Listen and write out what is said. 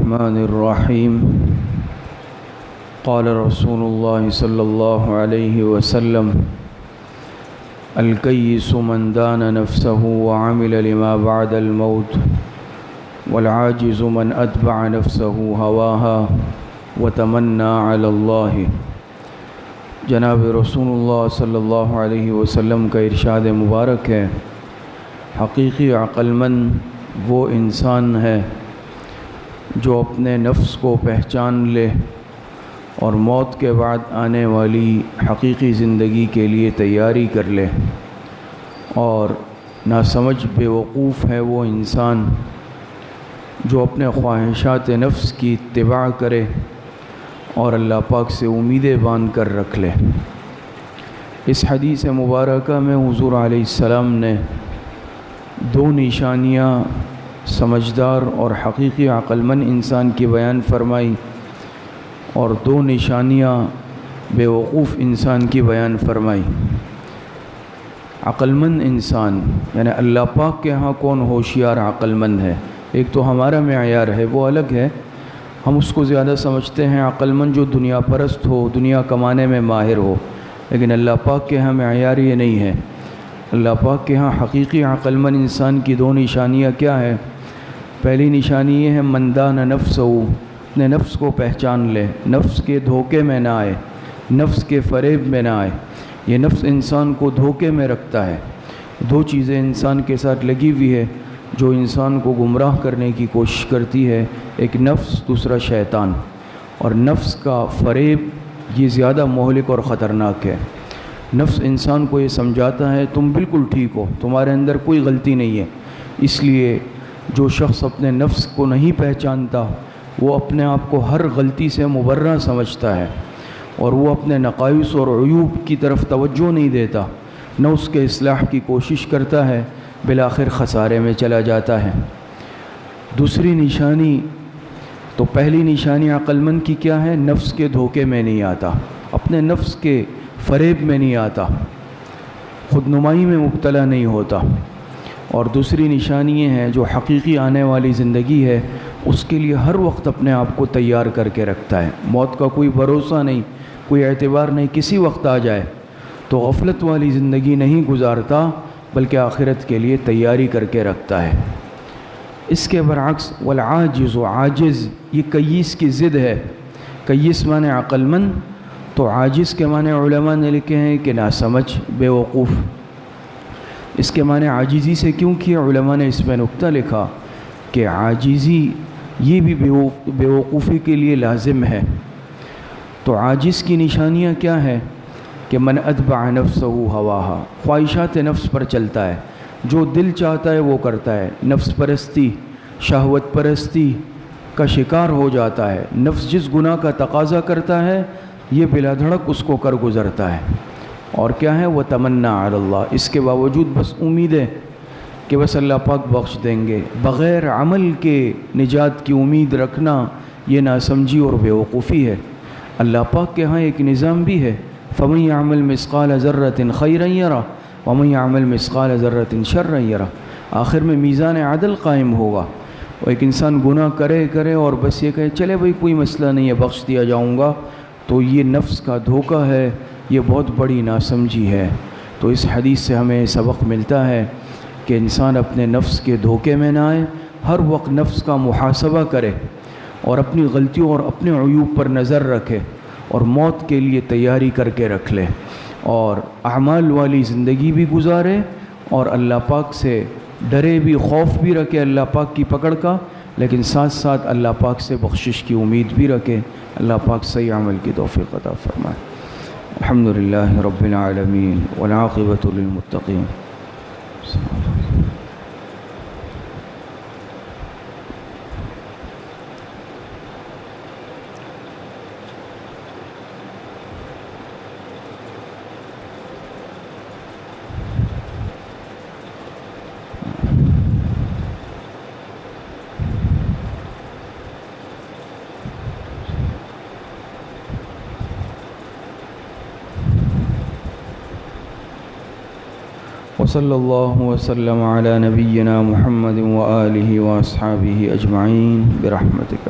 الرحمن الرحيم قال رسول الله صلى الله عليه وسلم الكيس من دان نفسه وعمل لما بعد الموت والعاجز من أتبع نفسه هواها وتمنى على الله۔ جناب رسول اللہ صلی اللہ علیہ وسلم کا ارشاد مبارک ہے، حقیقی عقل مند وہ انسان ہے جو اپنے نفس کو پہچان لے اور موت کے بعد آنے والی حقیقی زندگی کے لیے تیاری کر لے، اور ناسمجھ بے وقوف ہے وہ انسان جو اپنے خواہشات نفس کی اتباع کرے اور اللہ پاک سے امیدیں باندھ کر رکھ لے۔ اس حدیث مبارکہ میں حضور علیہ السلام نے دو نشانیاں سمجھدار اور حقیقی عقل مند انسان کی بیان فرمائی، اور دو نشانیاں بے وقوف انسان کی بیان فرمائی۔ عقل مند انسان یعنی اللہ پاک کے ہاں کون ہوشیار عقل مند ہے، ایک تو ہمارا معیار ہے وہ الگ ہے، ہم اس کو زیادہ سمجھتے ہیں عقل مند جو دنیا پرست ہو، دنیا کمانے میں ماہر ہو، لیکن اللہ پاک کے ہاں معیار یہ نہیں ہے۔ اللہ پاک کے ہاں حقیقی عقل مند انسان کی دو نشانیاں کیا ہے؟ پہلی نشانی یہ ہے من دان نفسہ، اپنے نفس کو پہچان لے، نفس کے دھوکے میں نہ آئے، نفس کے فریب میں نہ آئے۔ یہ نفس انسان کو دھوکے میں رکھتا ہے، دو چیزیں انسان کے ساتھ لگی ہوئی ہے جو انسان کو گمراہ کرنے کی کوشش کرتی ہے، ایک نفس، دوسرا شیطان۔ اور نفس کا فریب یہ زیادہ مہلک اور خطرناک ہے۔ نفس انسان کو یہ سمجھاتا ہے تم بالکل ٹھیک ہو، تمہارے اندر کوئی غلطی نہیں ہے۔ اس لیے جو شخص اپنے نفس کو نہیں پہچانتا وہ اپنے آپ کو ہر غلطی سے مبرہ سمجھتا ہے، اور وہ اپنے نقائص اور عیوب کی طرف توجہ نہیں دیتا، نہ اس کے اصلاح کی کوشش کرتا ہے، بالآخر خسارے میں چلا جاتا ہے۔ دوسری نشانی، تو پہلی نشانی عقل مند کی کیا ہے؟ نفس کے دھوکے میں نہیں آتا، اپنے نفس کے فریب میں نہیں آتا، خود نمائی میں مبتلا نہیں ہوتا۔ اور دوسری نشانی یہ ہے جو حقیقی آنے والی زندگی ہے اس کے لیے ہر وقت اپنے آپ کو تیار کر کے رکھتا ہے، موت کا کوئی بھروسہ نہیں، کوئی اعتبار نہیں، کسی وقت آ جائے، تو غفلت والی زندگی نہیں گزارتا بلکہ آخرت کے لیے تیاری کر کے رکھتا ہے۔ اس کے برعکس والعاجز، عاجز یہ کیس کی ضد ہے۔ کیس معنی عقل مند، تو عاجز کے معنی علماء نے لکھے ہیں کہ ناسمجھ، بے وقوف۔ اس کے معنی عاجزی سے کیوں کیا؟ علماء نے اس میں نکتہ لکھا کہ عاجزی یہ بھی بے وقوفی کے لیے لازم ہے۔ تو عاجز کی نشانیاں کیا ہے؟ کہ من اتبع نفسہ ہواہا، خواہشات نفس پر چلتا ہے، جو دل چاہتا ہے وہ کرتا ہے، نفس پرستی، شہوت پرستی کا شکار ہو جاتا ہے، نفس جس گناہ کا تقاضا کرتا ہے یہ بلا دھڑک اس کو کر گزرتا ہے۔ اور کیا ہے؟ وہ تمنا علی اللہ، اس کے باوجود بس امید ہے کہ بس اللہ پاک بخش دیں گے، بغیر عمل کے نجات کی امید رکھنا یہ ناسمجھی اور بے وقوفی ہے۔ اللہ پاک کے ہاں ایک نظام بھی ہے، فَمَن يَعْمَلْ مِثْقَالَ ذَرَّةٍ خَيْرًا يَرَهُ وَمَن يَعْمَلْ مِثْقَالَ ذَرَّةٍ شَرًّا يَرَهُ۔ آخر میں میزان عدل قائم ہوگا، اور ایک انسان گناہ کرے اور بس یہ کہے چلے بھائی کوئی مسئلہ نہیں ہے بخش دیا جاؤں گا، تو یہ نفس کا دھوکہ ہے، یہ بہت بڑی ناسمجھی ہے۔ تو اس حدیث سے ہمیں سبق ملتا ہے کہ انسان اپنے نفس کے دھوکے میں نہ آئے، ہر وقت نفس کا محاسبہ کرے اور اپنی غلطیوں اور اپنے عیوب پر نظر رکھے، اور موت کے لیے تیاری کر کے رکھ لے، اور اعمال والی زندگی بھی گزارے، اور اللہ پاک سے ڈرے بھی، خوف بھی رکھے اللہ پاک کی پکڑ کا، لیکن ساتھ ساتھ اللہ پاک سے بخشش کی امید بھی رکھے۔ اللہ پاک صحیح عمل کی توفیق عطا فرمائے۔ الحمدللہ رب العالمین والعاقبۃ للمتقین۔ وصلی اللہ وسلم علی نبینا محمد وآلہ واصحابہ اجمعین برحمتک۔